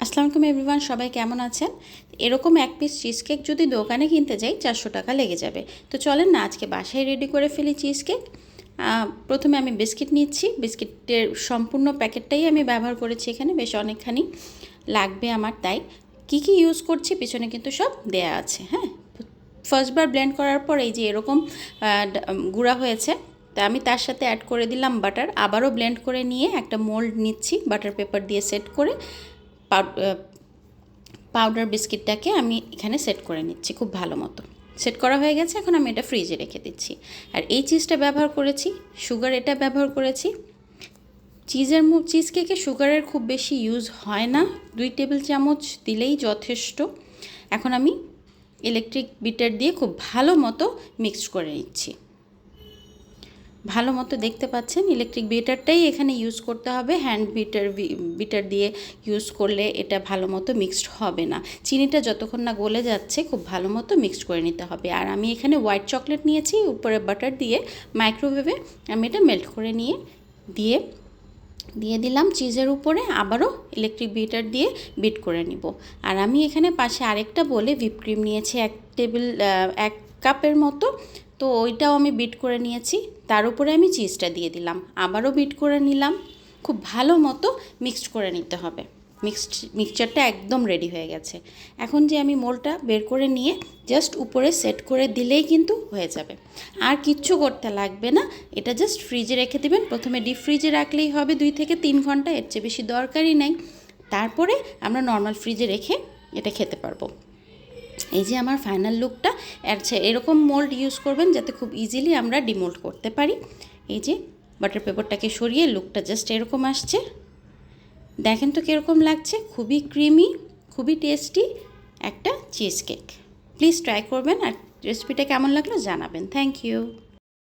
আসসালামু আলাইকুম এভরিওয়ান, সবাই কেমন আছেন? এরকম এক পিস চিজ কেক যদি দোকানে কিনতে যাই 400 টাকা লেগে যাবে। তো চলেন না আজকে বাসায় রেডি করে ফেলি চিজ কেক। প্রথমে আমি বিস্কিট নিচ্ছি। বিস্কিটের সম্পূর্ণ প্যাকেটটাই আমি ব্যবহার করেছি, এখানে বেশ অনেকখানি লাগবে আমার। তাই কি কি ইউজ করছি পিছনে কিন্তু সব দেয়া আছে। হ্যাঁ, ফার্স্টবার ব্লেন্ড করার পর এই যে এরকম গুঁড়া হয়েছে। তা আমি তার সাথে অ্যাড করে দিলাম বাটার। আবারও ব্লেন্ড করে নিয়ে একটা মোল্ড নিচ্ছি, বাটার পেপার দিয়ে সেট করে পাউডার বিস্কিটটাকে আমি এখানে সেট করে নিচ্ছি খুব ভালো মতো। সেট করা হয়ে গেছে, এখন আমি এটা ফ্রিজে রেখে দিচ্ছি। আর এই চিজটা ব্যবহার করেছি, সুগার এটা ব্যবহার করেছি। চিজ কেকে সুগারের খুব বেশি ইউজ হয় না, 2 টেবিল চামচ দিলেই যথেষ্ট। এখন আমি ইলেকট্রিক বিটার দিয়ে খুব ভালো মতো মিক্সড করে নিচ্ছি। ভালো মতো দেখতে পাচ্ছেন ইলেকট্রিক বিটারটাই এখানে ইউজ করতে হবে। হ্যান্ড বিটার দিয়ে ইউজ করলে এটা ভালো মতো মিক্সড হবে না। চিনিটা যতক্ষণ না গলে যাচ্ছে খুব ভালো মতো মিক্সড করে নিতে হবে। আর আমি এখানে হোয়াইট চকলেট নিয়েছি, উপরে বাটার দিয়ে মাইক্রোওয়েভে আমি এটা মেল্ট করে দিয়ে দিলাম চিজের উপরে। আবারও ইলেকট্রিক বিটার দিয়ে বিট করে নিব। আর আমি এখানে পাশে আরেকটা বলে হুইপ ক্রিম নিয়েছি 1 কাপের মতো। তো ওইটাও আমি বিট করে নিয়েছি, তার উপরে আমি চিজটা দিয়ে দিলাম, আবারও বিট করে নিলাম। খুব ভালো মতো মিক্সড করে নিতে হবে। মিক্সচারটা একদম রেডি হয়ে গেছে। এখন যে আমি মোলটা বের করে নিয়ে জাস্ট উপরে সেট করে দিলেই কিন্তু হয়ে যাবে, আর কিচ্ছু করতে লাগবে না। এটা জাস্ট ফ্রিজে রেখে দেবেন। প্রথমে ডিপ ফ্রিজে রাখলেই হবে 2 থেকে 3 ঘন্টা, এর চেয়ে বেশি দরকারই নেই। তারপরে আমরা নর্মাল ফ্রিজে রেখে এটা খেতে পারবো। এই যে আমার ফাইনাল লুকটা। এরকম মোল্ড ইউজ করবেন যাতে খুব ইজিলি আমরা ডিমোল্ড করতে পারি। এই যে বাটার পেপারটাকে সরিয়ে লুকটা জাস্ট এরকম আসছে। দেখেন তো কীরকম লাগছে, খুবই ক্রিমি, খুবই টেস্টি একটা চিজ কেক। প্লিজ ট্রাই করবেন, আর রেসিপিটা কেমন লাগলো জানাবেন। Thank you.